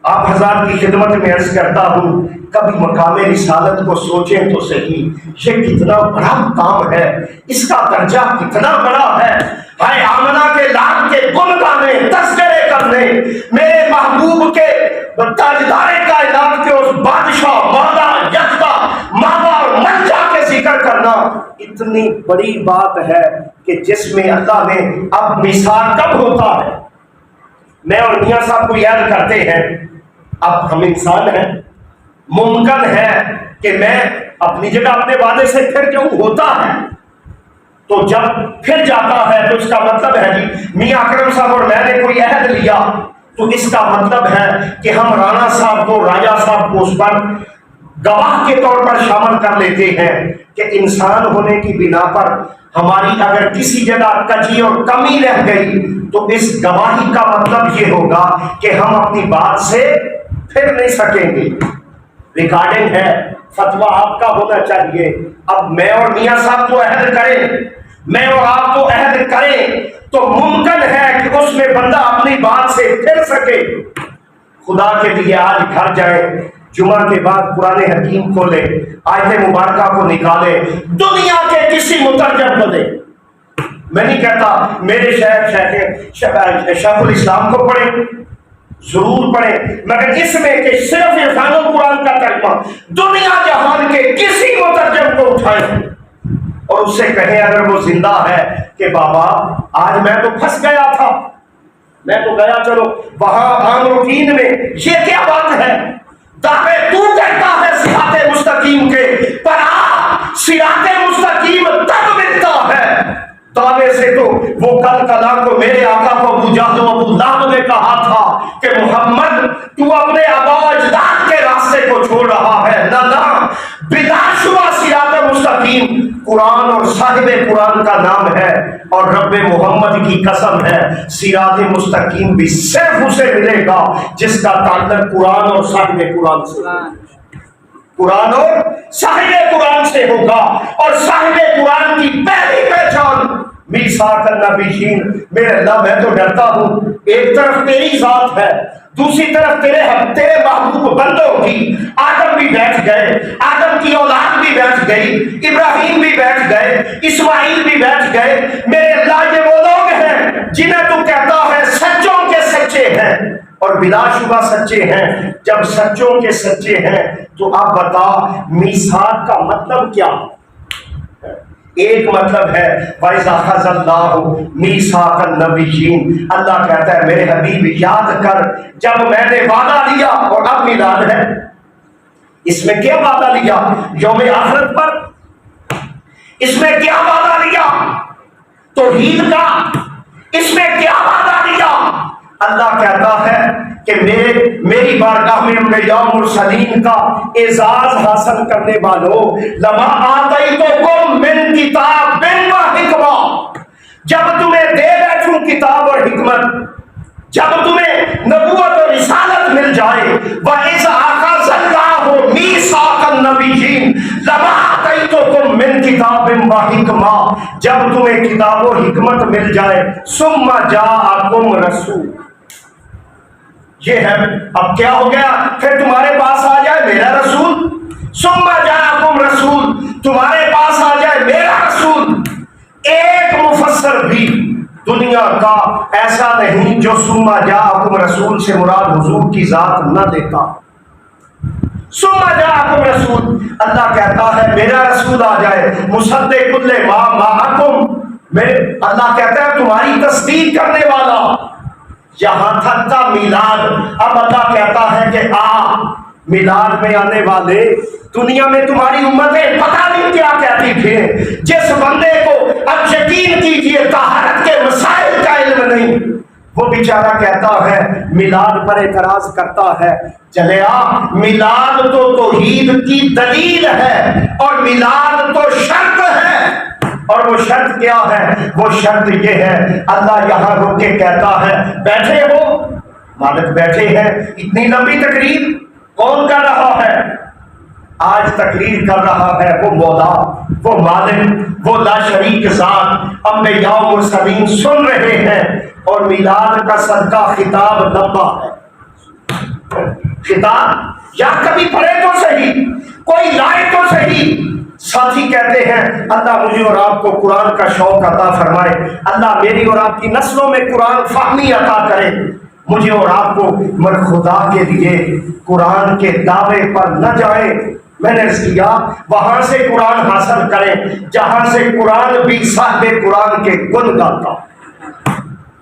آپ حضرات کی خدمت میں عرض کرتا ہوں، کبھی مقام رسالت کو سوچیں تو صحیح، یہ کتنا بڑا کام ہے، اس کا درجہ کتنا بڑا ہے۔ بھائی آمنہ کے لال کے گن گانے، تذکرے کرنے، میرے محبوب کے تاجدار کائنات کے اس بادشاہ مولا یکتا ماوا اور منجا کے ذکر کرنا اتنی بڑی بات ہے کہ جس میں اللہ نے اب میثاق کب ہوتا ہے؟ میں اور میاں صاحب کو یاد کرتے ہیں، اب ہم انسان ہیں، ممکن ہے کہ میں اپنی جگہ اپنے وعدے سے پھر جاؤں، ہوتا ہے، تو جب پھر جاتا ہے تو اس کا مطلب ہے جی میاں اکرم صاحب اور میں نے کوئی عہد لیا تو اس کا مطلب ہے کہ ہم رانا صاحب کو، راجا صاحب کو اس پر گواہ کے طور پر شامل کر لیتے ہیں کہ انسان ہونے کی بنا پر ہماری اگر کسی جگہ کجی اور کمی رہ گئی تو اس گواہی کا مطلب یہ ہوگا کہ ہم اپنی بات سے پھر نہیں سکیں گے۔ ریکارڈنگ ہے، فتویٰ آپ کا ہونا چاہیے۔ اب میں اور میاں صاحب تو عہد کریں، میں اور آپ تو عہد کریں تو ممکن ہے کہ اس میں بندہ اپنی بات سے پھر سکے۔ خدا کے لیے آج گھر جائیں، جمعہ کے بعد قرآن حکیم کھولے، آیت مبارکہ کو نکالے، دنیا کے کسی مترجم کو دے، میں نہیں کہتا میرے شیخ الاسلام کو پڑھیں، ضرور پڑھیں، مگر اس میں کہ صرف عرفان القرآن کا ترجمہ دنیا جہان کے کسی مترجم کو اٹھائیں اور اس سے کہیں اگر وہ زندہ ہے کہ بابا آج میں تو پھنس گیا تھا، میں تو گیا چلو وہاں عام روٹین میں، یہ کیا بات ہے؟ دعوے تو کرتا ہے صراط مستقیم کے، پر صراط مستقیم تب ملتا ہے دعوے سے تو وہ کل کلا کو میرے آقا کو ابو جہل و ابو لہب نے کہا تھا کہ محمد تو اپنے آبا و اجداد کے راستے کو چھوڑ رہا ہے، نہ بلا شبہ صراط مستقیم قرآن اور صاحب قرآن کا نام ہے، اور رب محمد کی قسم ہے صراط مستقیم بھی صرف اسے ملے گا جس کا تعلق قرآن اور صاحب قرآن سے، قرآن اور صاحب قرآن سے ہوگا۔ اور صاحب قرآن کی پہلی پہچان میثاق النبیین، میرے اللہ میں تو ڈرتا ہوں ایک طرف تیری ذات ہے، دوسری طرف تیرے محبوب بندوں کی، آدم بھی بیٹھ گئے، آدم کی اولاد بھی بیٹھ گئی، ابراہیم بھی بیٹھ گئے، اسماعیل بھی بیٹھ گئے، میرے اللہ یہ وہ لوگ ہیں جنہیں تو کہتا ہے سچوں کے سچے ہیں، اور بلا شبہ سچے ہیں۔ جب سچوں کے سچے ہیں تو اب بتا میثاق کا مطلب کیا؟ ایک مطلب ہے وَإِذْ أَخَذَ اللَّهُ مِيثَاقَ النَّبِيِّينَ، اللہ کہتا ہے میرے حبیب یاد کر جب میں نے وعدہ لیا، اور اب میلاد ہے، اس میں کیا وعدہ لیا؟ یوم آخرت پر، اس میں کیا وعدہ لیا؟ توحید کا، اس میں کیا وعدہ لیا؟ اللہ کہتا ہے کہ میری بارگاہ میں انبیاء مرسلین کا اعزاز حاصل کرنے والوں، لما آتیتکم من کتاب و حکمہ، جب تمہیں دے بیٹھوں کتاب اور حکمت، جب تمہیں نبوت اور رسالت مل جائے، وَإِذْ أَخَذَ اللَّهُ مِيثَاقَ النَّبِيِّينَ لَمَا آتَيْتُكُم مِّن كِتَابٍ وَحِكْمَةٍ، جب تمہیں کتاب و حکمت مل جائے، ثُمَّ جَاءَكُمْ رَسُولٌ، یہ ہے اب کیا ہو گیا؟ پھر تمہارے پاس آ جائے میرا رسول، ثُمَّ جَاءَكُمْ رَسُولٌ، تمہارے پاس آ جائے میرا رسول۔ ایک مفسر بھی دنیا کا ایسا نہیں جو ثم جاءکم رسول سے مراد حضور کی ذات نہ دیتا۔ ثم جاءکم رسول، اللہ کہتا ہے میرا رسول آ جائے، مصدق لما معکم، اللہ کہتا ہے تمہاری تصدیق کرنے والا۔ یہاں تک کا میلاد، اب اللہ کہتا ہے کہ میلاد میں آنے والے دنیا میں تمہاری امتیں پتہ نہیں کیا کہتی تھی، جس بندے کو اب یقین کیجئے طہارت کے مسائل کا علم نہیں، وہ بیچارہ کہتا ہے میلاد پر اعتراض کرتا ہے، چلے میلاد تو توحید کی دلیل ہے، اور میلاد تو شرط ہے، اور وہ شرط کیا ہے؟ وہ شرط یہ ہے، اللہ یہاں رک کے کہتا ہے بیٹھے ہو مالک بیٹھے ہیں، اتنی لمبی تقریر کون کر رہا ہے؟ آج تقریر کر رہا ہے وہ مولا، وہ مالک، وہ لا شریک ذات، انبیاء و مرسلین سن رہے ہیں، اور میلاد کا صدقہ خطاب لمبا ہے، خطاب یا کبھی پڑھے تو صحیح، کوئی لائے تو صحیح۔ ساتھی کہتے ہیں اللہ مجھے اور آپ کو قرآن کا شوق عطا فرمائے، اللہ میری اور آپ کی نسلوں میں قرآن فہمی عطا کرے، مجھے اور آپ کو مر خدا کے لیے قرآن کے دعوے پر نہ جائیں، میں نے عرض کیا وہاں سے قرآن حاصل کریں جہاں سے قرآن بھی صاحب قرآن کے گن گاتا۔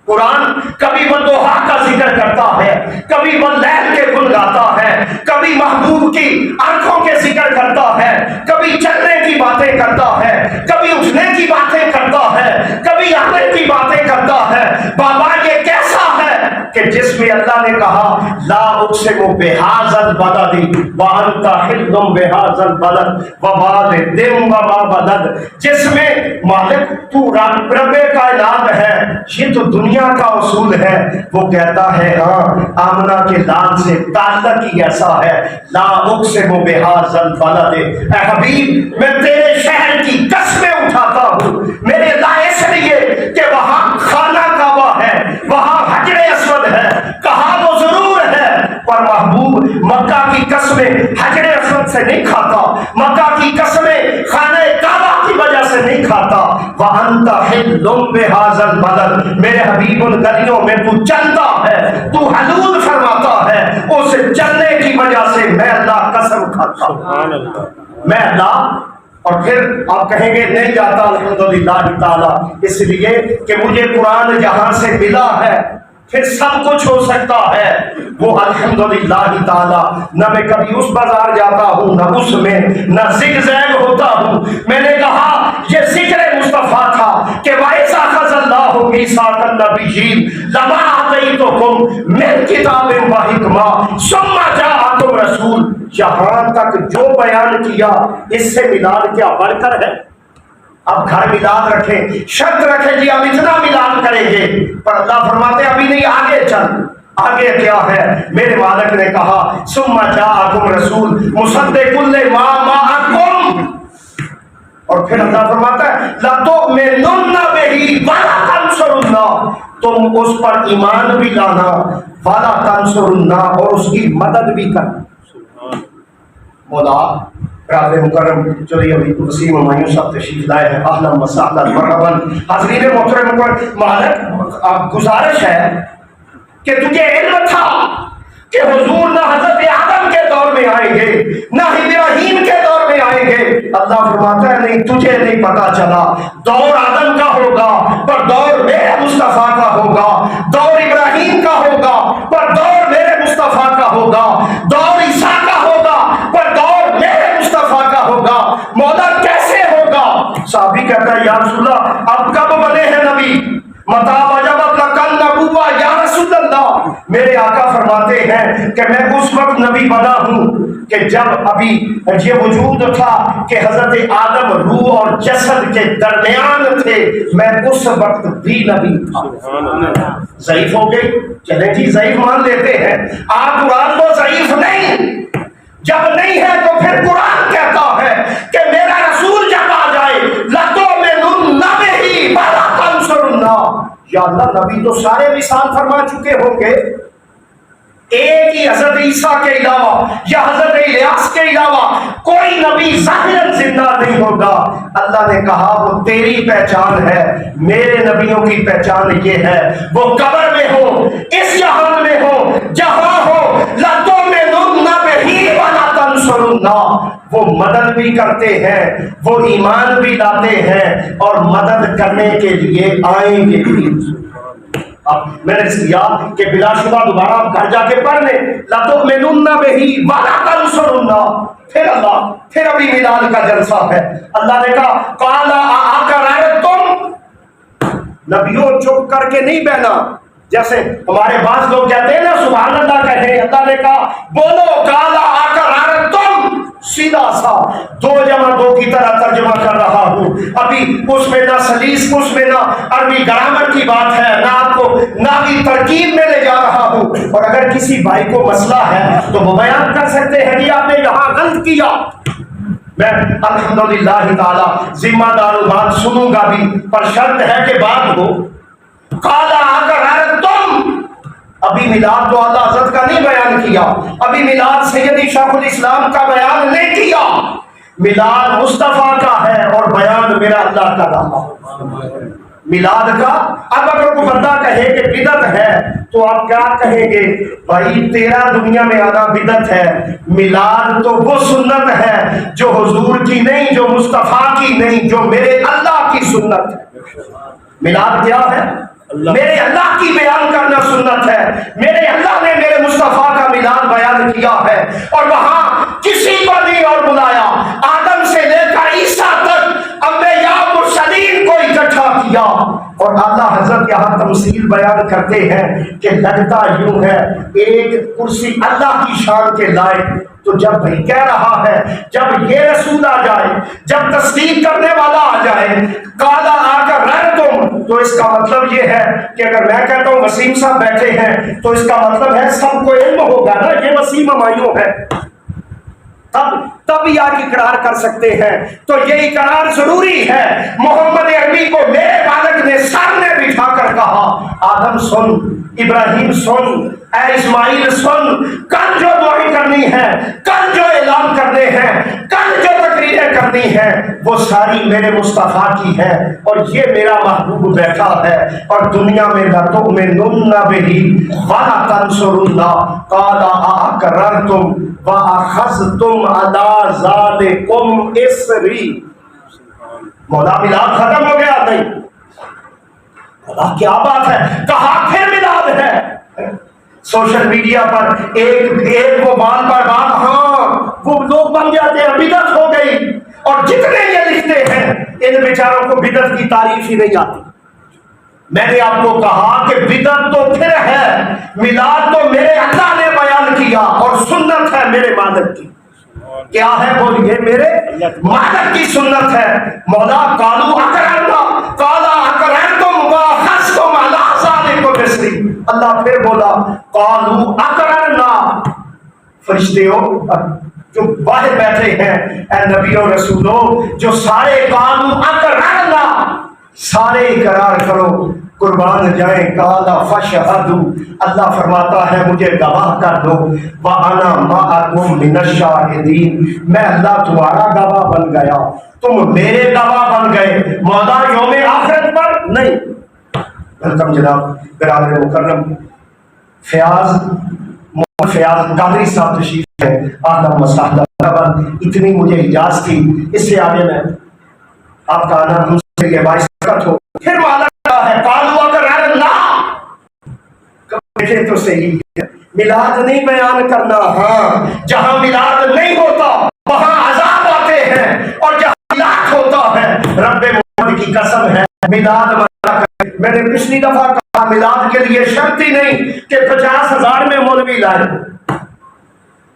قرآن کبھی وہ دوحہ کا ذکر کرتا ہے، کبھی وہ لیل کے گن گاتا ہے، کبھی محبوب کی آنکھوں کے ذکر کرتا ہے، کبھی چلنے کی باتیں کرتا ہے، کبھی اٹھنے کی باتیں کرتا ہے، کبھی آنے کی باتیں کرتا ہے۔ بابا یہ کیسا ہے کہ جس میں اللہ نے کہا لا اقسم بہذا البلد وانت حل بہذا البلد ووالد وما ولد، جس میں مالک تو رب کائنات ہے، یہ تو دنیا کا اصول ہے، وہ کہتا ہے ہاں آمنہ کے لال سے تعلق ہی ایسا ہے، لا اقسم بہذا البلد، اے حبیب میں تیرے شہر کی قسمیں اٹھاتا ہوں میرے اللہ، اس لیے کہ وہاں خانہ کعبہ ہے، وہاں حجر اسود ہے، کہا وہ ضرور ہے، پر محبوب مکہ کی قسمیں حجر اسود سے نہیں کھاتا، مکہ کی قسمیں خانہ کعبہ کی وجہ سے نہیں کھاتا، وَأَنْتَ حِلٌّ بِهَذَا الْبَلَدِ، میرے حبیب ان گلیوں میں تو چلتا ہے، تو حلول فرماتا ہے، اس چلنے کی وجہ سے میں اللہ قسم کھاتا ہوں، میں اللہ۔ اور پھر آپ کہیں گے نہیں جاتا الحمدللہ تعالیٰ، اس لیے کہ مجھے قرآن جہاں سے ملا ہے پھر سب کچھ ہو سکتا ہے، وہ الحمدللہ تعالیٰ نہ میں کبھی اس بازار جاتا ہوں نہ اس میں نہ زگ زیگ ہوتا ہوں۔ میں نے کہا یہ ذکر مصطفیٰ تھا کہ وَإِذَا أَخَذَ اللَّهُ مِيثَاقَ النَّبِيِّينَ لَمَا آتَيْتُكُم مِّن كِتَابٍ وَحِکْمَةٍ ثُمَّ جَاءَكُمْ رَسُولٌ، یہاں تک جو بیان کیا اس سے میلاد کیا بڑھ کر ہے؟ اب گھر میلاد رکھیں، شرط رکھیں جی ہم اتنا میلاد کریں گے، پر اللہ فرماتے ابھی نہیں، آگے چل۔ آگے کیا ہے؟ میرے مالک نے کہا ثم جاءکم رسول مصدق لما معکم، اور پھر اللہ فرماتا ہے لَتُؤْمِنُنَّ بِهِ وَلَتَنْصُرُنَّهُ، تم اس پر ایمان بھی لانا، وَلَتَنْصُرُنَّهُ، اور اس کی مدد بھی کرنا۔ مولا رات مکرم چلیے ابھی وسیم ہمایوں صاحب تشریف لائے ہیں، اہلا وسہلا مرحبا۔ حاضرین محترم مالک، اب گزارش ہے کہ تجھے علم تھا کہ حضور نہ حضرت آدم کے دور میں آئیں گے نہ ابراہیم کے دور میں آئیں گے؟ اللہ فرماتا ہے نہیں، تجھے نہیں پتا چلا، دور آدم کا ہوگا پر دور میرے مصطفیٰ کا ہوگا، دور ابراہیم کا ہوگا پر دور میرے مصطفیٰ کا ہوگا، دور عیسیٰ کا ہوگا پر دور میرے مصطفیٰ کا ہوگا۔ مولا کیسے ہوگا؟ صحابی کہتا ہے یا رسول اللہ اب کب بنے ہیں نبی؟ متا وجبت لک النبوہ یا رسول اللہ، میرے آقا فرماتے ہیں کہ میں اس وقت نبی بنا ہوں کہ جب ابھی یہ وجود تھا کہ حضرت آدم روح اور جسد کے درمیان تھے، میں اس وقت بھی نبی تھا۔ ضعیف ہو گئی؟ چلیں جی ضعیف مان لیتے ہیں، آپ قرآن کو ضعیف نہیں، جب نہیں ہے تو پھر قرآن کہتا ہے کہ میرا رسول جب آ جائے لَتُؤْمِنُنَّ بِهِ وَلَتَنْصُرُنَّهُ، یا اللہ نبی تو سارے وصال فرما چکے ہوں گے، ایک ہی حضرت عیسیٰ کے علاوہ یا حضرت الیاس کے علاوہ کوئی نبی ظاہراً زندہ نہیں ہوگا۔ اللہ نے کہا وہ تیری پہچان ہے، میرے نبیوں کی پہچان یہ ہے وہ قبر میں ہو، اس جہان میں ہو، جہاں ہو، لَتُؤْمِنُنَّ بِهِ وَلَتَنْصُرُنَّهُ، وہ مدد بھی کرتے ہیں، وہ ایمان بھی لاتے ہیں اور مدد کرنے کے لیے آئیں گے بھی۔ اب میں نے کیا کہ بلا شبہ دوبارہ آپ گھر جا کے پڑھ لیں لَتُؤْمِنُنَّ بِهِ وَلَتَنْصُرُنَّهُ، پھر ابھی میلاد کا جلسہ ہے۔ اللہ نے کہا قَالَ أَأَقْرَرْتُمْ، نبیوں چپ کر کے نہیں بہنا، جیسے ہمارے بعض لوگ کہتے ہیں نا سبحان اللہ کہیں، اللہ نے کہا بولو قَالَ أَقْرَرْتُمْ، سیدھا سا 2 جمع 2 کی طرح ترجمہ کر رہا ہوں، ابھی اس میں نہ سلیس، اس میں نہ عربی گرامر کی بات ہے، نہ آپ کو ناوی ترکیب میں لے جا رہا ہوں، اور اگر کسی بھائی کو مسئلہ ہے تو وہ بیان کر سکتے ہیں کہ آپ نے یہاں غلط کیا، میں الحمدللہ تعالی ذمہ دار بات سنوں گا بھی، پر شرط ہے کہ بات ہو۔ قَالَ أَقْرَرْتُمْ، ابھی میلاد تو اللہ حضرت کا نہیں بیان کیا، ابھی میلاد سیدی شیخ الاسلام کا بیان نہیں کیا، میلاد مصطفیٰ کا ہے اور بیان میرا اللہ کا رہا میلاد کا۔ اب اگر کوئی بندہ کہے کہ بدعت ہے تو آپ کیا کہیں گے؟ بھائی تیرا دنیا میں آنا بدعت ہے، میلاد تو وہ سنت ہے جو حضور کی نہیں، جو مصطفیٰ کی نہیں، جو میرے اللہ کی سنت ہے۔ میلاد کیا ہے؟ میرے اللہ کی بیان کرنا سنت ہے، میرے اللہ نے میرے مصطفیٰ کا میلاد بیان کیا ہے، اور وہاں کسی کو نہیں اور بلایا، آدم سے لے کر عیسیٰ تک انبیاء مرسلین کو اکٹھا کیا، اور اللہ حضرت یہاں تمثیل بیان کرتے ہیں کہ لگتا یوں ہے ایک کرسی اللہ کی شان کے لائق، تو جب بھائی کہہ رہا ہے جب یہ رسول آ جائے، جب تصدیق کرنے والا آ جائے، قَالَ أَقْرَرْتُمْ، تو اس کا مطلب یہ ہے کہ اگر میں کہتا ہوں وسیم صاحب بیٹھے ہیں تو اس کا مطلب ہے سب کو علم ہوگا نا یہ وسیم ہمایوں ہے، تب یہ اقرار کر سکتے ہیں، تو یہ اقرار ضروری ہے۔ محمد عربی کو میرے مالک نے سامنے بٹھا کر کہا آدم سن، ابراہیم سن، اے اسماعیل سن، کل جو دعائیں کرنی ہے، کل جو اعلان کرنے ہیں، کل جو تقریریں کرنی ہے وہ ساری میرے مصطفیٰ کی ہے، اور یہ میرا محبوب بیٹھا ہے، اور دنیا میں لَتُؤْمِنُنَّ بِهِ وَلَا تَنْصُرُنَّهُ قَالَ أَأَقْرَرْتُمْ وَأَخَذْتُمْ عَلَىٰ ذَلِكُمْ إِصْرِي۔ مولا میلاد ختم ہو گیا؟ نہیں۔ مولا کیا بات ہے، کہا پھر میلاد ہے۔ سوشل میڈیا پر ایک وہ بات پر بات، ہاں وہ لوگ بن جاتے ہیں بدعت ہو گئی، اور جتنے یہ لکھتے ہیں ان بیچاروں کو بدعت کی تعریف ہی نہیں آتی۔ میں نے آپ کو کہا کہ بدعت تو پھر ہے، میلاد تو میرے اللہ نے بیان کیا، اور سنت ہے میرے مالک کی۔ کیا ہے بولیے؟ میرے مالک کی سنت ہے۔ مولا قالوا اقررنا قال اقررتم واخذتم علی ذلکم اصری۔ اللہ پھر بولا قالوا اقررنا۔ فرشتے ہو جو باہر بیٹھے ہیں، اے نبی اور رسولوں، جو سارے قالوا اقررنا، سارے اقرار کرو، قربان جائیں۔ قالا فاشہدوا، اللہ فرماتا ہے مجھے گواہ کر دو، وَأَنَا مَعَكُمْ مِنَ الشَّاهِدِينَ، میں اللہ تمہارا گواہ بن گیا، تم میرے گواہ بن گئے۔ مولا یوم آخرت پر نہیں۔ ویلکم جناب برادر مکرم فیاض قادری صاحب تشریف ہے، اہلا وسہلا۔ اتنی مجھے اجازت تھی، اس سے آگے میں آپ کا آنا ہم سے یہ باعث برکت ہو۔ پھر مالا ہے قالوا اقررنا، دیکھیں تو صحیح ہے، میلاد نہیں بیان کرنا۔ ہاں جہاں میلاد نہیں ہوتا وہاں عذاب آتے ہیں، اور جہاں میلاد ہوتا ہے رب محمد کی قسم ہے میلاد منع کرے۔ میں نے پچھلی دفعہ کہا میلاد کے لیے شرط ہی نہیں کہ 50,000 میں مولوی لائے،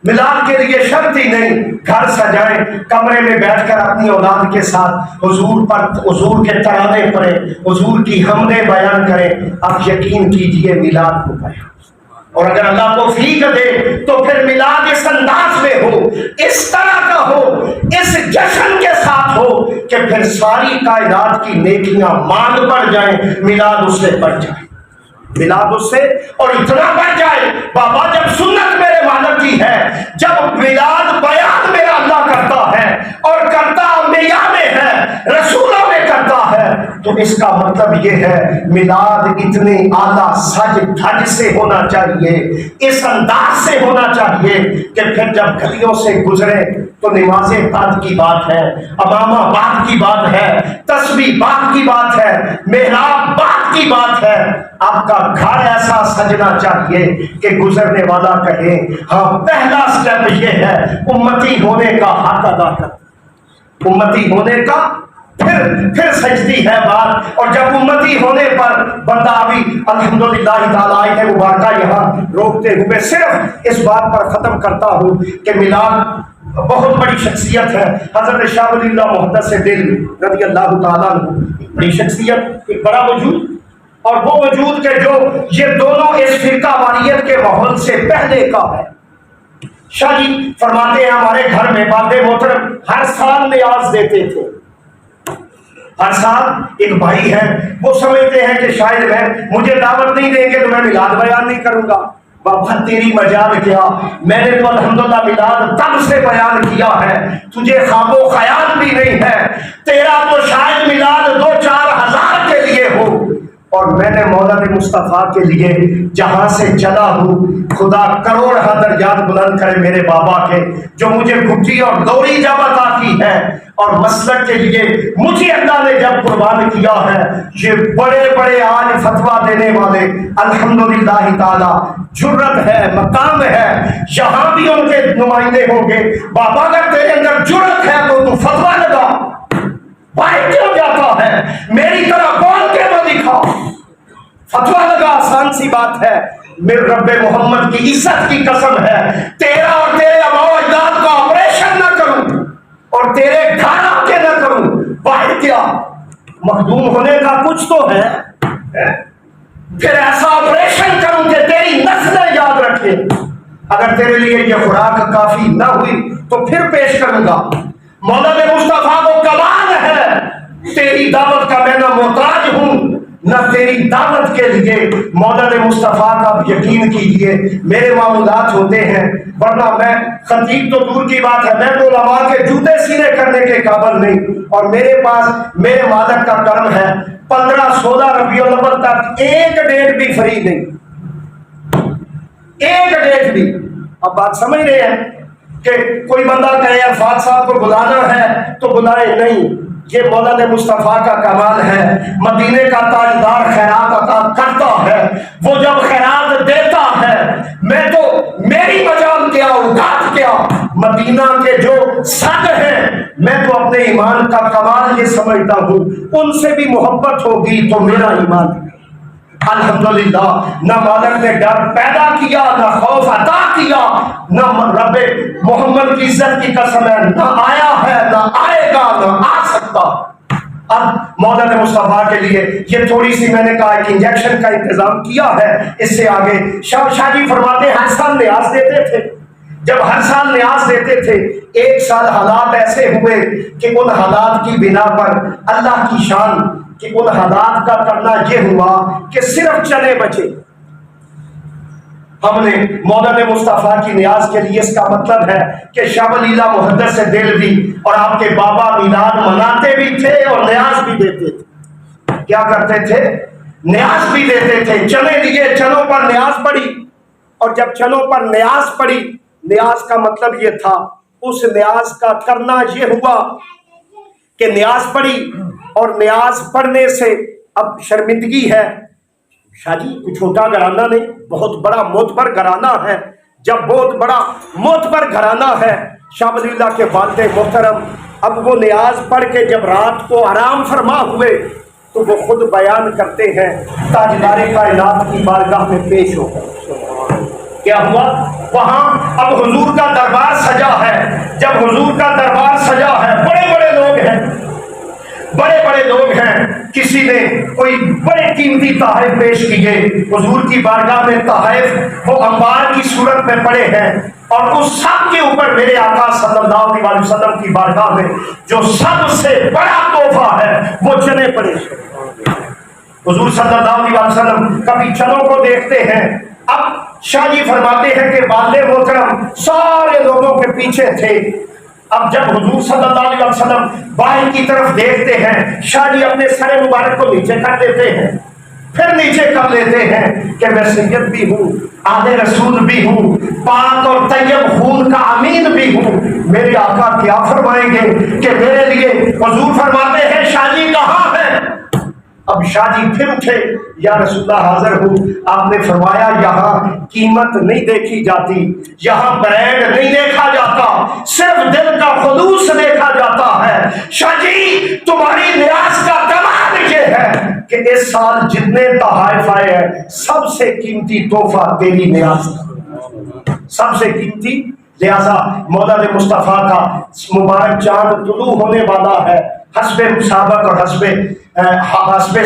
میلاد کے لیے شرط ہی نہیں، گھر سجائیں، کمرے میں بیٹھ کر اپنی اولاد کے ساتھ حضور کے ترانے پڑھیں، حضور کی حمدیں بیان کریں۔ آپ یقین کیجئے میلاد کو بیان، اور اگر اللہ توفیق دے تو پھر میلاد اس انداز میں ہو، اس طرح کا ہو، اس جشن کے ساتھ ہو کہ پھر ساری کائنات کی نیکیاں مان پڑ جائیں، میلاد اس سے بڑھ جائے، میلاد اس سے اور اتنا بڑھ جائے۔ بابا جب سنت میرے مالک کی ہے، جب میلاد بیان میرا اللہ کرتا ہے، اور کرتا انبیاء میں ہے، رسولوں میں کرتا ہے، تو اس کا مطلب یہ ہے میلاد اتنے اعلیٰ سج دھج سے ہونا چاہیے، اس انداز سے ہونا چاہیے کہ پھر جب گلیوں سے گزرے تو نمازیں بعد کی بات ہے، امامہ بعد کی بات ہے، تسبیح بعد کی بات ہے، محراب بعد کی بات ہے۔ آپ کا گھر ایسا سجنا چاہیے کہ گزرنے والا کہے ہاں پہلا سٹیپ یہ ہے امتی ہونے کا حق ادا کر، امتی ہونے کا پھر سجدی ہے بات۔ اور جب امتی ہونے پر بندہ ابھی الحمدللہ تعالیٰ آئے مبارکہ یہاں روکتے ہوئے صرف اس بات پر ختم کرتا ہوں کہ میلاد بہت بڑی شخصیت ہے۔ حضرت شاہ ولی اللہ محدث دل رضی اللہ تعالیٰ عنہ، بڑی شخصیت، ایک بڑا وجود، اور وہ وجود کے جو یہ دونوں اس فرقہ واریت کے ماحول سے پہلے کا ہے۔ شاہ جی فرماتے ہیں ہمارے گھر میں باب محترم ہر سال نیاز دیتے تھے، ہر سال ایک بھائی ہے وہ سمجھتے ہیں کہ شاید مجھے دعوت نہیں دیں گے تو میں میلاد بیان نہیں کروں گا۔ بابا تیری مجال کیا، میں نے تو الحمدللہ میلاد تب سے بیان کیا ہے، تجھے خواب و خیال بھی نہیں ہے، تیرا تو شاید میلاد 2-4 ہزار کے لیے ہو، اور میں نے مولا مصطفیٰ کے لیے جہاں سے چلا ہوں، خدا کروڑ درجات بلند کرے میرے بابا کے، جو مجھے گھٹی اور دوری جب عطا کی ہے، اور مسلک کے لیے مجھے اللہ نے جب قربان کیا ہے، یہ بڑے بڑے آج فتویٰ دینے والے الحمدللہ تعالی جرت ہے، مقام ہے، یہاں بھی ان کے نمائندے ہوں گے۔ بابا اگر تیرے اندر جرت ہے تو فتویٰ لگا، باہر کیوں جاتا ہے؟ میری طرح بول کے تو دکھا، فتویٰ لگا، آسان سی بات ہے۔ میرے رب محمد کی عزت کی قسم ہے، تیرا اور تیرے آباء و اجداد کا آپریشن نہ کروں اور تیرے گھر آ کے نہ کروں، باہر کیا مخدوم ہونے کا کچھ تو ہے، پھر ایسا آپریشن کروں کہ تیری نسلیں یاد رکھیں۔ اگر تیرے لیے یہ خوراک کافی نہ ہوئی تو پھر پیش کروں گا۔ مولا مصطفیٰ کو کمال ہے، تیری دعوت کا میں نہ محتاج ہوں نہ تیری دعوت کے لیے مولا مصطفیٰ کا یقین کیجیے میرے معمولات ہوتے ہیں، ورنہ میں خطیب تو دور کی بات ہے، میں تو علماء کے جوتے سینے کرنے کے قابل نہیں، اور میرے پاس میرے مالک کا کرم ہے 15-16 ربیع الاول تک ایک ڈیٹ بھی فری نہیں، ایک ڈیٹ بھی۔ اب بات سمجھ رہے ہیں کہ کوئی بندہ کہے عرفات صاحب کو بلانا ہے تو بلائے، نہیں، یہ مولا مصطفیٰ کا کمال ہے۔ مدینے کا تاجدار خیرات عطا کرتا ہے، وہ جب خیرات دیتا ہے میں تو میری مجال کیا اوقات کیا، مدینہ کے جو صد ہیں میں تو اپنے ایمان کا کمال یہ سمجھتا ہوں ان سے بھی محبت ہوگی تو میرا ایمان ہے۔ الحمدللہ نہ مالک نے ڈر پیدا کیا، نہ خوف عطا کیا، نہ رب محمد کی عزت کی قسم ہے نہ آیا ہے نہ آئے گا نہ آ سکتا۔ اب مولا مصطفیٰ کے لیے یہ تھوڑی سی میں نے کہا کہ انجیکشن کا انتظام کیا ہے، اس سے آگے شاہ جی فرماتے ہر سال نیاز دیتے تھے، جب ہر سال نیاز دیتے تھے ایک سال حالات ایسے ہوئے کہ ان حالات کی بنا پر اللہ کی شان کہ ان حالات کا کرنا یہ ہوا کہ صرف چنے بچے۔ ہم نے مولا مصطفیٰ کی نیاز کے لیے، اس کا مطلب ہے کہ شاہ ولی اللہ محدث دہلوی اور آپ کے بابا میلاد مناتے بھی تھے اور نیاز بھی دیتے تھے۔ کیا کرتے تھے؟ نیاز بھی دیتے تھے، چنے لیے، چنوں پر نیاز پڑی، اور جب چنوں پر نیاز پڑی، نیاز کا مطلب یہ تھا، اس نیاز کا کرنا یہ ہوا کہ نیاز پڑی، اور نیاز پڑھنے سے اب شرمندگی ہے۔ شاہ جی کوئی چھوٹا گھرانہ نہیں، بہت بڑا معتبر گھرانہ ہے۔ جب بہت بڑا معتبر گھرانہ ہے، شاہ ولی اللہ کے والد محترم اب وہ نیاز پڑھ کے جب رات کو آرام فرما ہوئے تو وہ خود بیان کرتے ہیں تاجدار کائنات کی بارگاہ میں پیش ہو گئے۔ کیا ہوا؟ وہاں اب حضور کا دربار سجا ہے۔ جب حضور کا دربار سجا ہے، بڑے بڑے لوگ ہیں، بڑے بڑے لوگ ہیں، کسی نے کوئی بڑے قیمتی تحائف پیش کیے حضور کی بارگاہ میں، تحائف وہ انبار کی صورت میں پڑے ہیں، اور اس سب کے اوپر میرے آقا صلی اللہ علیہ وسلم کی بارگاہ میں جو سب سے بڑا تحفہ ہے وہ چنے پڑے۔ حضور صلی اللہ علیہ وسلم کبھی چنوں کو دیکھتے ہیں۔ اب شاہ جی فرماتے ہیں کہ والد محترم سارے لوگوں کے پیچھے تھے۔ اب جب حضور صلی اللہ علیہ وسلم باہر کی طرف دیکھتے ہیں، شاہ جی اپنے سر مبارک کو نیچے کر دیتے ہیں، پھر نیچے کر لیتے ہیں کہ میں سید بھی ہوں، آل رسول بھی ہوں، پاک اور طیب خون کا امین بھی ہوں، میرے آقا کیا فرمائیں گے کہ میرے لیے؟ حضور فرماتے ہیں شاہ جی کہاں ہیں؟ اب شاہ جی پھر اٹھے، یا رسول اللہ حاضر ہوں۔ آپ نے فرمایا یہاں قیمت نہیں دیکھی جاتی، یہاں برینڈ نہیں دیکھا جاتا، صرف دل کا خلوص دیکھا جاتا ہے۔ شاہ جی تمہاری نیاز کا کمال یہ ہے کہ اس سال جتنے تحائف آئے ہیں سب سے قیمتی تحفہ تیری نیاز کا، سب سے قیمتی۔ لہذا مولا مصطفیٰ کا مبارک چاند طلوع ہونے والا ہے، حسب مسابق اور حسب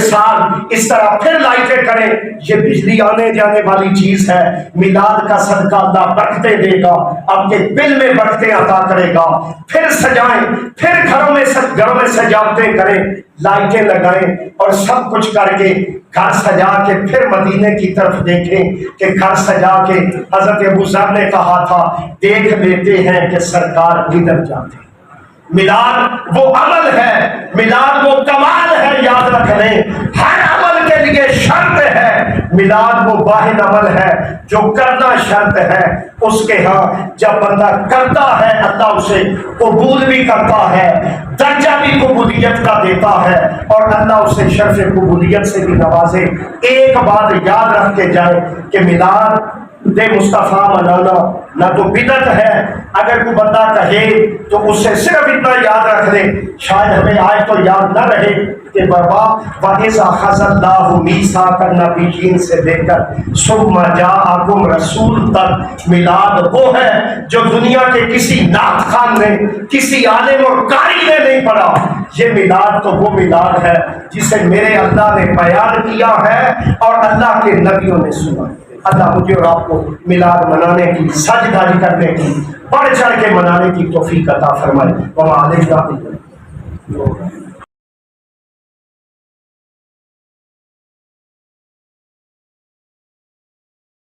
سال اس طرح پھر لائٹیں کریں، یہ بجلی آنے جانے والی چیز ہے۔ میلاد کا صدقہ اللہ برکتیں دے گا، آپ کے دل میں برکتیں عطا کرے گا۔ پھر سجائیں، پھر گھروں میں سجاوٹیں کریں، لائٹیں لگائیں، اور سب کچھ کر کے گھر سجا کے پھر مدینے کی طرف دیکھیں کہ گھر سجا کے حضرت ابو ذر نے کہا تھا دیکھ لیتے ہیں کہ سرکار کدھر جاتے ہیں۔ میلاد وہ عمل ہے، میلاد وہ کمال ہے، یاد رکھ لیں ہر عمل کے لیے شرط ہے، میلاد وہ واحد عمل ہے جو کرنا شرط ہے۔ اس کے ہاں جب بندہ کرتا ہے اللہ اسے قبول بھی کرتا ہے، درجہ بھی قبولیت کا دیتا ہے، اور اللہ اسے شرف قبولیت سے بھی نوازے۔ ایک بات یاد رکھ کے جائے کہ میلاد مصطفیٰ منانا نہ تو بدعت ہے، اگر کوئی بندہ کہے تو اس سے صرف اتنا یاد رکھ لے، شاید ہمیں آئے تو یاد نہ رہے کہ بابا وَإِذَا أَخَذَ اللَّهُ مِيثَاقَ النَّبِيِّينَ سے لے کر ثُمَّ جَاءَكُمْ رَسُولٌ تک میلاد وہ ہے جو دنیا کے کسی نعت خوان نے، کسی عالم اور قاری نے نہیں پڑھا۔ یہ میلاد تو وہ میلاد ہے جسے میرے اللہ نے بیان کیا ہے اور اللہ کے نبیوں نے سنا۔ اللہ مجھے اور آپ کو میلاد منانے کی، سجدہ کرنے کی، بڑھ چڑھ کے منانے کی توفیق عطا فرمائے۔ وَمَا عَلَيْنَا إِلَّا الْبَلَاغُ۔